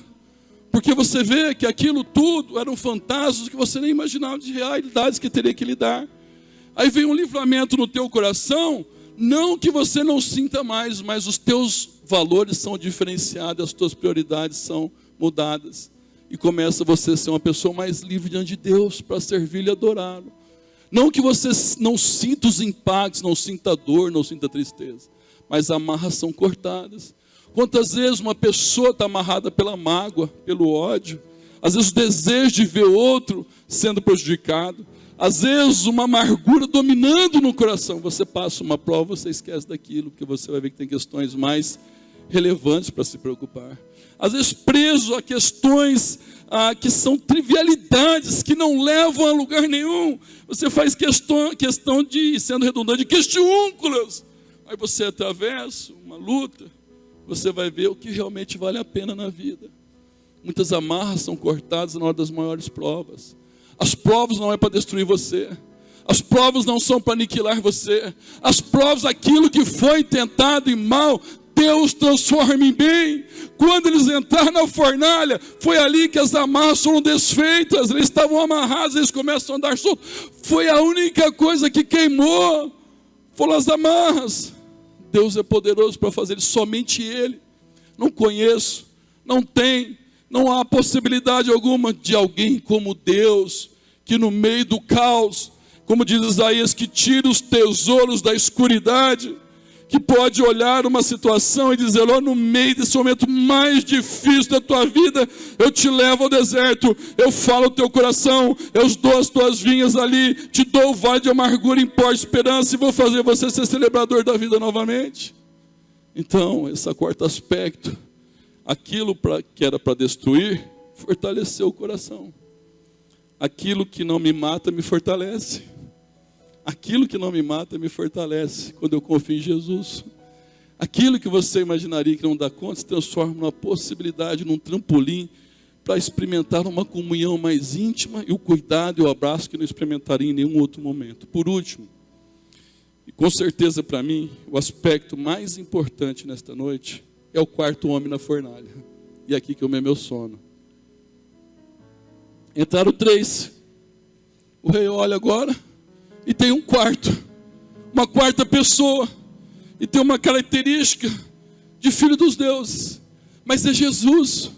Porque você vê que aquilo tudo eram fantasmas que você nem imaginava de realidades que teria que lidar. Aí vem um livramento no teu coração, não que você não sinta mais, mas os teus valores são diferenciados, as tuas prioridades são mudadas. E começa você a ser uma pessoa mais livre diante de Deus para servir-lhe e adorá-lo. Não que você não sinta os impactos, não sinta dor, não sinta tristeza, mas amarras são cortadas. Quantas vezes uma pessoa está amarrada pela mágoa, pelo ódio, às vezes o desejo de ver outro sendo prejudicado, às vezes uma amargura dominando no coração. Você passa uma prova, você esquece daquilo, porque você vai ver que tem questões mais relevantes para se preocupar. Às vezes preso a questões que são trivialidades, que não levam a lugar nenhum. Você faz questão de, sendo redundante, de questiúnculos. Aí você atravessa uma luta, você vai ver o que realmente vale a pena na vida. Muitas amarras são cortadas na hora das maiores provas. As provas não é para destruir você. As provas não são para aniquilar você. As provas, aquilo que foi tentado em mal, Deus transforma em bem. Quando eles entraram na fornalha, foi ali que as amarras foram desfeitas. Eles estavam amarrados, eles começam a andar soltos. Foi a única coisa que queimou, foram as amarras. Deus é poderoso para fazer isso, somente Ele. Não conheço, não há possibilidade alguma de alguém como Deus, que no meio do caos, como diz Isaías, que tira os tesouros da escuridade, que pode olhar uma situação e dizer: ó, no meio desse momento mais difícil da tua vida, eu te levo ao deserto, eu falo ao teu coração, eu dou as tuas vinhas ali, te dou o vale de amargura em pó de esperança, e vou fazer você ser celebrador da vida novamente. Então, esse quarto aspecto, aquilo que era para destruir, fortaleceu o coração. Aquilo que não me mata, me fortalece. Aquilo que não me mata me fortalece quando eu confio em Jesus. Aquilo que você imaginaria que não dá conta se transforma numa possibilidade, num trampolim para experimentar uma comunhão mais íntima e o cuidado e o abraço que não experimentaria em nenhum outro momento. Por último, e com certeza para mim, o aspecto mais importante nesta noite é o quarto homem na fornalha. E aqui que eu me meu sono. Entraram 3. O rei olha agora e tem um quarto, uma quarta pessoa, e tem uma característica de filho dos deuses, mas é Jesus,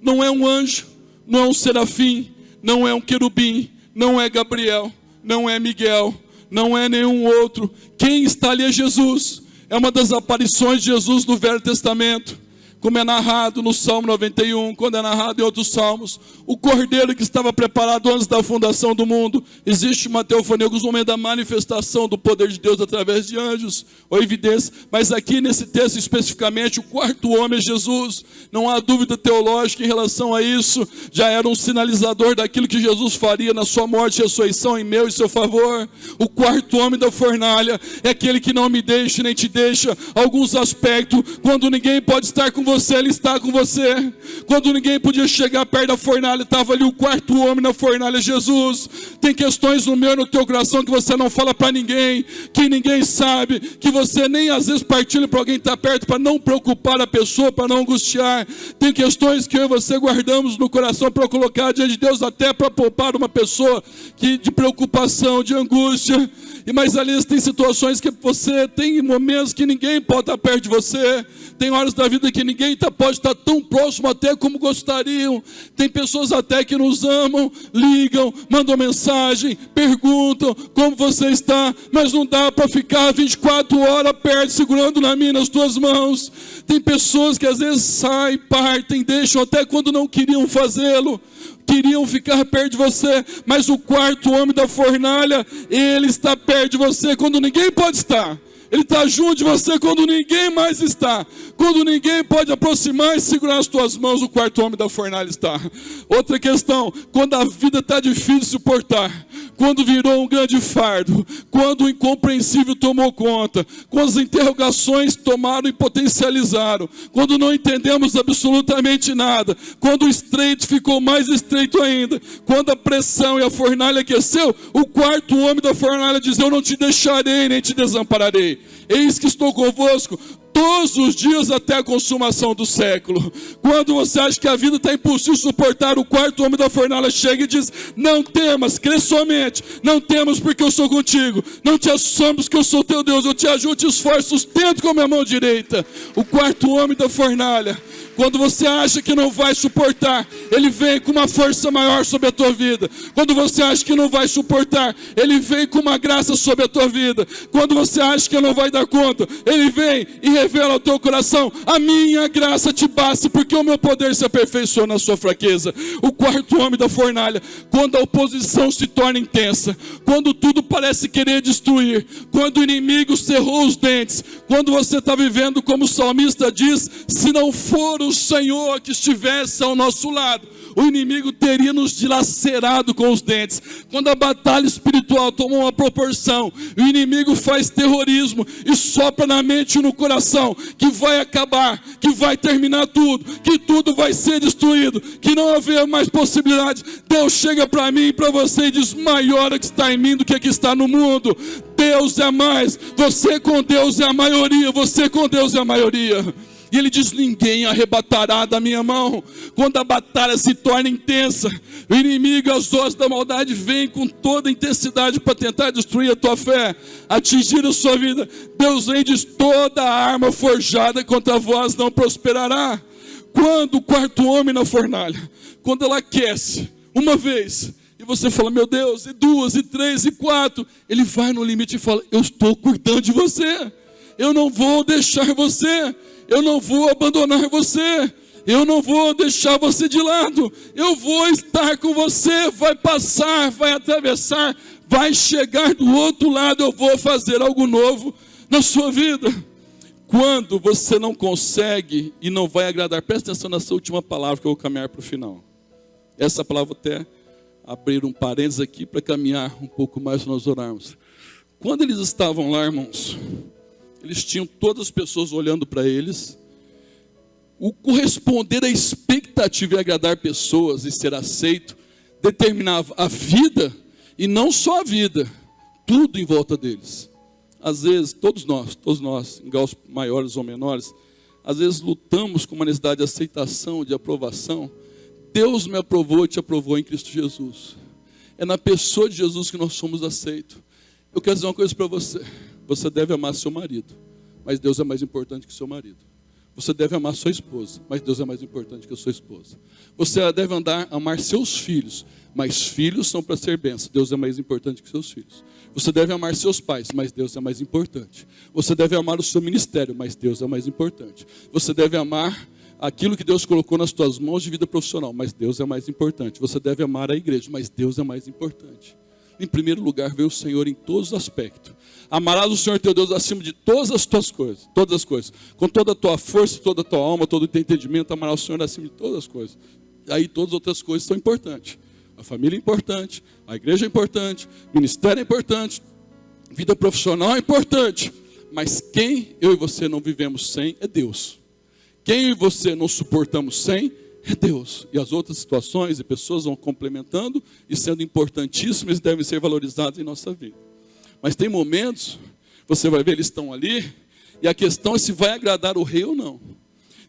não é um anjo, não é um serafim, não é um querubim, não é Gabriel, não é Miguel, não é nenhum outro. Quem está ali é Jesus. É uma das aparições de Jesus no Velho Testamento, como é narrado no Salmo 91, quando é narrado em outros salmos. O cordeiro que estava preparado antes da fundação do mundo. Existe uma teofania, alguns momentos da manifestação do poder de Deus através de anjos, ou evidência. Mas aqui nesse texto especificamente, o quarto homem é Jesus. Não há dúvida teológica em relação a isso. Já era um sinalizador daquilo que Jesus faria na sua morte e ressurreição em meu e seu favor. O quarto homem da fornalha é aquele que não me deixa nem te deixa. Alguns aspectos, quando ninguém pode estar com você, Ele está com você. Quando ninguém podia chegar perto da fornalha, estava ali o quarto homem na fornalha, Jesus. Tem questões no meu e no teu coração que você não fala para ninguém, que ninguém sabe, que você nem às vezes partilha para alguém estar perto, para não preocupar a pessoa, para não angustiar. Tem questões que eu e você guardamos no coração para colocar diante de Deus, até para poupar uma pessoa de preocupação, de angústia. Mas ali tem situações que você tem momentos que ninguém pode estar perto de você. Tem horas da vida que ninguém pode estar tão próximo até como gostariam. Tem pessoas até que nos amam, ligam, mandam mensagem, perguntam como você está, mas não dá para ficar 24 horas perto, segurando na minha, nas tuas mãos. Tem pessoas que às vezes saem, partem, deixam até quando não queriam fazê-lo. Queriam ficar perto de você, mas o quarto homem da fornalha, ele está perto de você quando ninguém pode estar. Ele está junto de você quando ninguém mais está. Quando ninguém pode aproximar e segurar as tuas mãos, o quarto homem da fornalha está. Outra questão, quando a vida está difícil de suportar, quando virou um grande fardo, quando o incompreensível tomou conta, quando as interrogações tomaram e potencializaram, quando não entendemos absolutamente nada, quando o estreito ficou mais estreito ainda, quando a pressão e a fornalha aqueceu, o quarto homem da fornalha diz: eu não te deixarei nem te desampararei. Eis que estou convosco todos os dias até a consumação do século. Quando você acha que a vida está impossível de suportar, o quarto homem da fornalha chega e diz: não temas, crê somente. Não temas porque eu sou contigo. Não te assombres que eu sou teu Deus. Eu te ajudo, te esforço, sustento com a minha mão direita. O quarto homem da fornalha, quando você acha que não vai suportar, ele vem com uma força maior sobre a tua vida. Quando você acha que não vai suportar, ele vem com uma graça sobre a tua vida. Quando você acha que não vai dar conta, ele vem e revela ao teu coração: a minha graça te basta, porque o meu poder se aperfeiçoa na sua fraqueza. O quarto homem da fornalha, quando a oposição se torna intensa, quando tudo parece querer destruir, quando o inimigo cerrou os dentes, quando você está vivendo como o salmista diz: se não for o Senhor que estivesse ao nosso lado, o inimigo teria nos dilacerado com os dentes. Quando a batalha espiritual tomou uma proporção, o inimigo faz terrorismo e sopra na mente e no coração que vai acabar, que vai terminar tudo, que tudo vai ser destruído, que não haver mais possibilidade. Deus chega para mim e para você e diz: maior é que está em mim do que está no mundo. Deus é mais, você com Deus é a maioria, você com Deus é a maioria. E ele diz: ninguém arrebatará da minha mão. Quando a batalha se torna intensa, o inimigo e as hostes da maldade vêm com toda a intensidade para tentar destruir a tua fé, atingir a sua vida. Deus vem e diz: toda arma forjada contra vós não prosperará. Quando o quarto homem na fornalha, quando ela aquece uma vez, e você fala: meu Deus, e duas, e três, e quatro, ele vai no limite e fala: eu estou cuidando de você, eu não vou deixar você, eu não vou abandonar você, eu não vou deixar você de lado, eu vou estar com você, vai passar, vai atravessar, vai chegar do outro lado, eu vou fazer algo novo na sua vida. Quando você não consegue e não vai agradar, presta atenção nessa última palavra que eu vou caminhar para o final. Essa palavra até abrir um parênteses aqui para caminhar um pouco mais nós orarmos. Quando eles estavam lá, irmãos, eles tinham todas as pessoas olhando para eles. O corresponder à expectativa e agradar pessoas e ser aceito determinava a vida, e não só a vida, tudo em volta deles. Às vezes, todos nós, em graus maiores ou menores, às vezes lutamos com uma necessidade de aceitação, de aprovação. Deus me aprovou e te aprovou em Cristo Jesus. É na pessoa de Jesus que nós somos aceitos. Eu quero dizer uma coisa para você. Você deve amar seu marido, mas Deus é mais importante que seu marido. Você deve amar sua esposa, mas Deus é mais importante que a sua esposa. Você deve amar seus filhos, mas filhos são para ser bênção. Deus é mais importante que seus filhos. Você deve amar seus pais, mas Deus é mais importante. Você deve amar o seu ministério, mas Deus é mais importante. Você deve amar aquilo que Deus colocou nas tuas mãos de vida profissional, mas Deus é mais importante. Você deve amar a igreja, mas Deus é mais importante. Em primeiro lugar, veio o Senhor em todos os aspectos. Amarás o Senhor teu Deus acima de todas as tuas coisas, todas as coisas. Com toda a tua força, toda a tua alma, todo o teu entendimento, amarás o Senhor acima de todas as coisas. Aí todas as outras coisas são importantes. A família é importante, a igreja é importante, o ministério é importante, vida profissional é importante. Mas quem eu e você não vivemos sem é Deus. Quem você não suportamos sem é Deus. E as outras situações e pessoas vão complementando e sendo importantíssimas e devem ser valorizadas em nossa vida. Mas tem momentos, você vai ver, eles estão ali, e a questão é se vai agradar o rei ou não.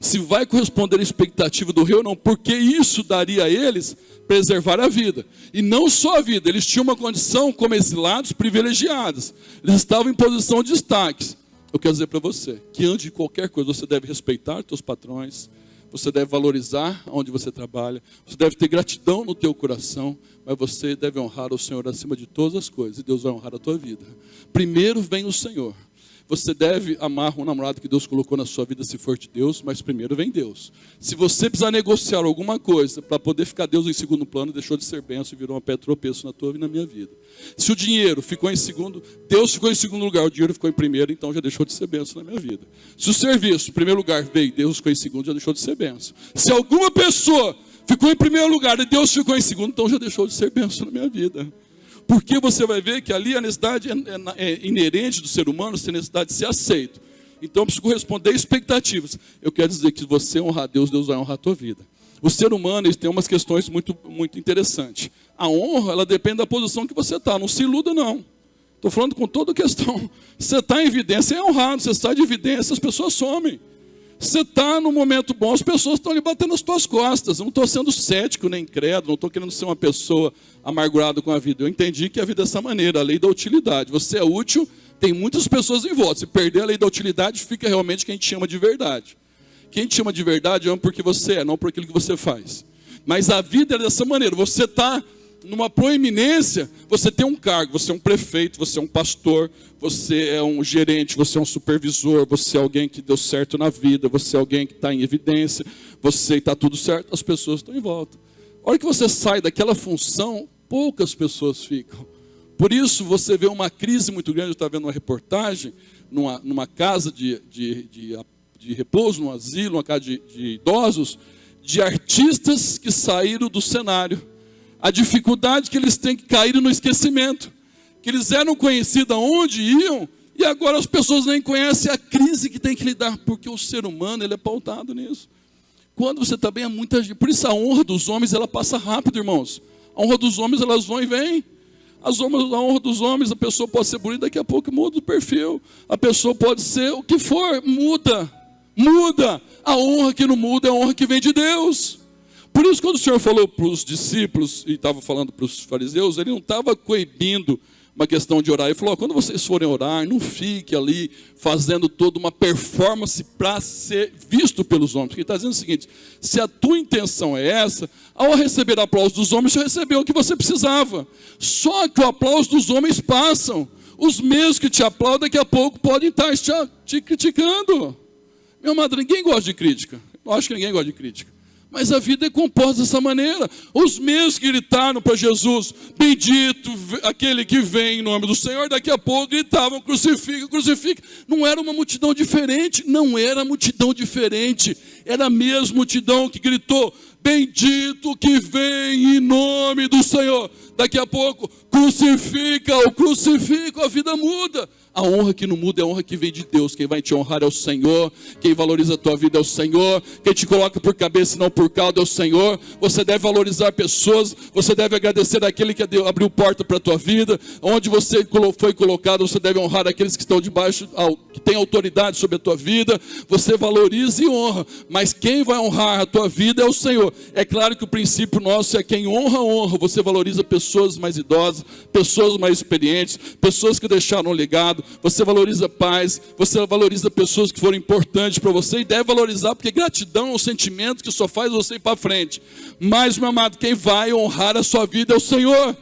Se vai corresponder à expectativa do rei ou não, porque isso daria a eles preservar a vida. E não só a vida, eles tinham uma condição como exilados privilegiados. Eles estavam em posição de destaques. Eu quero dizer para você, que antes de qualquer coisa, você deve respeitar seus patrões, você deve valorizar onde você trabalha, você deve ter gratidão no teu coração, mas você deve honrar o Senhor acima de todas as coisas, e Deus vai honrar a tua vida. Primeiro vem o Senhor. Você deve amar o namorado que Deus colocou na sua vida, se for de Deus, mas primeiro vem Deus. Se você precisar negociar alguma coisa para poder ficar Deus em segundo plano, deixou de ser bênção e virou uma pedra tropeço na tua e na minha vida. Se o dinheiro ficou em segundo, Deus ficou em segundo lugar, o dinheiro ficou em primeiro, então já deixou de ser bênção na minha vida. Se o serviço, em primeiro lugar, veio, Deus ficou em segundo, já deixou de ser bênção. Se alguma pessoa ficou em primeiro lugar e Deus ficou em segundo, então já deixou de ser bênção na minha vida. Porque você vai ver que ali a necessidade é inerente do ser humano, tem necessidade de ser aceito. Então eu preciso corresponder a expectativas. Eu quero dizer que se você honrar Deus, Deus vai honrar a tua vida. O ser humano ele tem umas questões muito interessantes. A honra, ela depende da posição que você está. Não se iluda, não. Estou falando com toda questão. Você está em evidência, é honrado. Você está de evidência, as pessoas somem. Você está no momento bom, as pessoas estão ali batendo nas tuas costas. Eu não estou sendo cético nem incrédulo, não estou querendo ser uma pessoa amargurada com a vida. Eu entendi que a vida é dessa maneira, a lei da utilidade. Você é útil, tem muitas pessoas em volta. Se perder a lei da utilidade, fica realmente quem te chama de verdade. Quem te chama de verdade ama porque você é, não por aquilo que você faz. Mas a vida é dessa maneira, você está numa proeminência, você tem um cargo, você é um prefeito, você é um pastor, você é um gerente, você é um supervisor, você é alguém que deu certo na vida, você é alguém que está em evidência, você está tudo certo, as pessoas estão em volta. A hora que você sai daquela função, poucas pessoas ficam. Por isso você vê uma crise muito grande. Eu estava vendo uma reportagem numa casa de repouso, num asilo, numa casa de idosos, de artistas que saíram do cenário. A dificuldade que eles têm que cair no esquecimento. Que eles eram conhecidos aonde iam, e agora as pessoas nem conhecem a crise que tem que lidar, porque o ser humano ele é pautado nisso. Quando você está bem, é muita gente. Por isso a honra dos homens ela passa rápido, irmãos. A honra dos homens elas vão e vêm. A honra dos homens, a pessoa pode ser bonita, daqui a pouco muda o perfil. A pessoa pode ser o que for, muda. A honra que não muda é a honra que vem de Deus. Por isso, quando o Senhor falou para os discípulos, e estava falando para os fariseus, ele não estava coibindo uma questão de orar. Ele falou, quando vocês forem orar, não fique ali fazendo toda uma performance para ser visto pelos homens. Porque ele está dizendo o seguinte, se a tua intenção é essa, ao receber aplauso dos homens, você recebeu o que você precisava. Só que o aplauso dos homens passam. Os mesmos que te aplaudem, daqui a pouco podem estar te criticando. Meu amado, ninguém gosta de crítica. Eu acho que ninguém gosta de crítica. Mas a vida é composta dessa maneira. Os mesmos que gritaram para Jesus, bendito aquele que vem em nome do Senhor, daqui a pouco gritavam, crucifica, crucifica. Não era uma multidão diferente, era a mesma multidão que gritou, bendito que vem em nome do Senhor. Daqui a pouco, crucifica, a vida muda. A honra que não muda é a honra que vem de Deus. Quem vai te honrar é o Senhor. Quem valoriza a tua vida é o Senhor. Quem te coloca por cabeça e não por cauda é o Senhor. Você deve valorizar pessoas. Você deve agradecer àquele que abriu porta para a tua vida. Onde você foi colocado, você deve honrar aqueles que estão debaixo, que têm autoridade sobre a tua vida. Você valoriza e honra. Mas quem vai honrar a tua vida é o Senhor. É claro que o princípio nosso é quem honra, honra. Você valoriza pessoas mais idosas, pessoas mais experientes, pessoas que deixaram um legado. Você valoriza pais, você valoriza pessoas que foram importantes para você e deve valorizar, porque gratidão é um sentimento que só faz você ir para frente. Mas, meu amado, quem vai honrar a sua vida é o Senhor.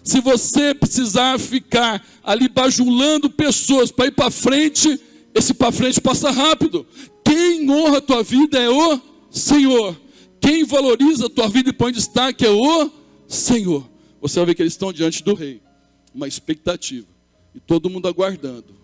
Se você precisar ficar ali bajulando pessoas para ir para frente, esse para frente passa rápido. Quem honra a tua vida é o Senhor. Quem valoriza a tua vida e põe destaque é o Senhor. Você vai ver que eles estão diante do rei, uma expectativa. E todo mundo aguardando.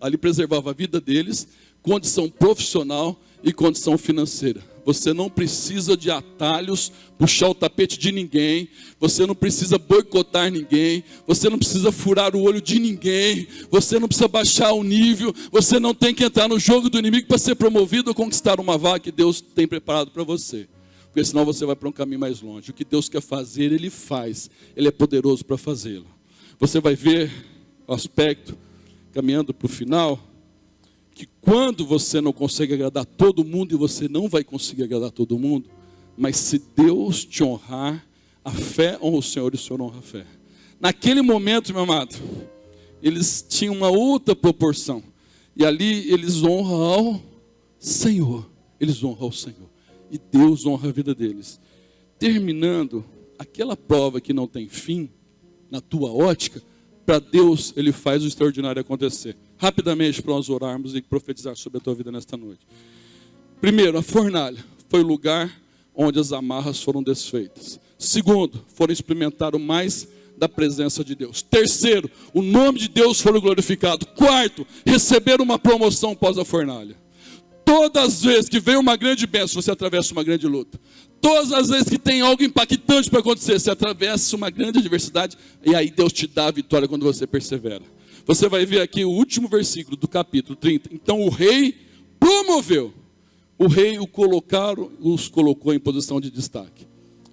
Ali preservava a vida deles, condição profissional e condição financeira. Você não precisa de atalhos, puxar o tapete de ninguém. Você não precisa boicotar ninguém. Você não precisa furar o olho de ninguém. Você não precisa baixar o nível. Você não tem que entrar no jogo do inimigo para ser promovido ou conquistar uma vaga que Deus tem preparado para você. Porque senão você vai para um caminho mais longe. O que Deus quer fazer, Ele faz. Ele é poderoso para fazê-lo. Você vai ver o aspecto, caminhando para o final, que quando você não consegue agradar todo mundo, e você não vai conseguir agradar todo mundo, mas se Deus te honrar, a fé honra o Senhor e o Senhor honra a fé. Naquele momento, meu amado, eles tinham uma outra proporção. E ali eles honram ao Senhor. Eles honram ao Senhor. E Deus honra a vida deles. Terminando, aquela prova que não tem fim, na tua ótica, para Deus Ele faz o extraordinário acontecer. Rapidamente para nós orarmos e profetizar sobre a tua vida nesta noite. Primeiro, a fornalha foi o lugar onde as amarras foram desfeitas. Segundo, foram experimentaram mais da presença de Deus. Terceiro, o nome de Deus foi glorificado. Quarto, receberam uma promoção após a fornalha. Todas as vezes que vem uma grande bênção, você atravessa uma grande luta. Todas as vezes que tem algo impactante para acontecer, você atravessa uma grande adversidade, e aí Deus te dá a vitória quando você persevera. Você vai ver aqui o último versículo do capítulo 30. Então o rei promoveu. O rei os colocou em posição de destaque.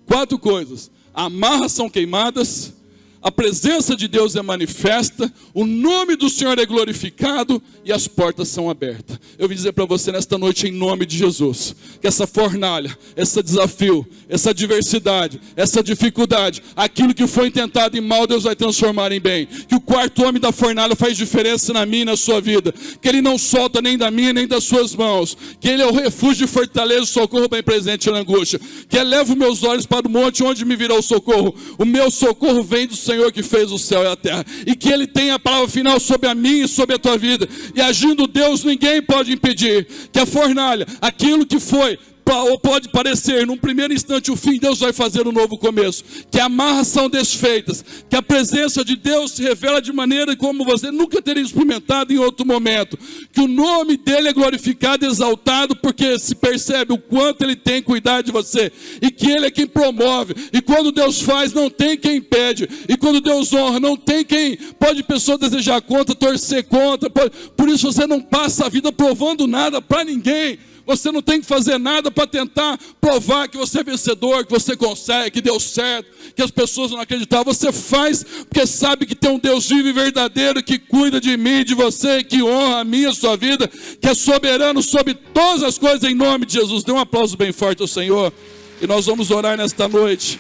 4 coisas. Amarras são queimadas. A presença de Deus é manifesta, o nome do Senhor é glorificado e as portas são abertas. Eu vim dizer para você nesta noite, em nome de Jesus, que essa fornalha, esse desafio, essa adversidade, essa dificuldade, aquilo que foi tentado em mal, Deus vai transformar em bem. Que o quarto homem da fornalha faz diferença na minha e na sua vida. Que Ele não solta nem da minha nem das suas mãos. Que Ele é o refúgio, fortaleza, o socorro bem presente na angústia. Que eleva os meus olhos para o monte onde me virá o socorro. O meu socorro vem do Senhor que fez o céu e a terra, e que Ele tem a palavra final sobre a minha e sobre a tua vida, e agindo Deus ninguém pode impedir, que a fornalha, aquilo que foi, ou pode parecer num primeiro instante o fim, Deus vai fazer um novo começo, que amarras são desfeitas, que a presença de Deus se revela de maneira como você nunca teria experimentado em outro momento, que o nome dEle é glorificado e exaltado, porque se percebe o quanto Ele tem cuidado de você, e que Ele é quem promove, e quando Deus faz, não tem quem impede, e quando Deus honra, não tem quem, pode pessoa desejar contra, torcer contra, por isso você não passa a vida provando nada para ninguém. Você não tem que fazer nada para tentar provar que você é vencedor, que você consegue, que deu certo, que as pessoas não acreditaram. Você faz porque sabe que tem um Deus vivo e verdadeiro que cuida de mim, de você, que honra a minha, a sua vida, que é soberano sobre todas as coisas, em nome de Jesus. Dê um aplauso bem forte ao Senhor. E nós vamos orar nesta noite.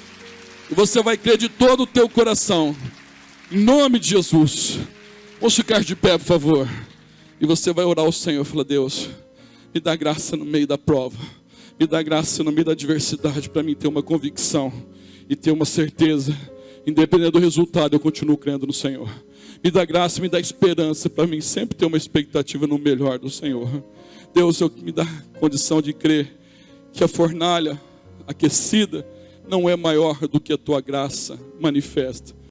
E você vai crer de todo o teu coração. Em nome de Jesus. Vamos ficar de pé, por favor. E você vai orar ao Senhor. Fala, Deus, me dá graça no meio da prova. Me dá graça no meio da adversidade para mim ter uma convicção e ter uma certeza. Independente do resultado, eu continuo crendo no Senhor. Me dá graça, me dá esperança para mim sempre ter uma expectativa no melhor do Senhor. Deus, me dá condição de crer que a fornalha aquecida não é maior do que a tua graça manifesta.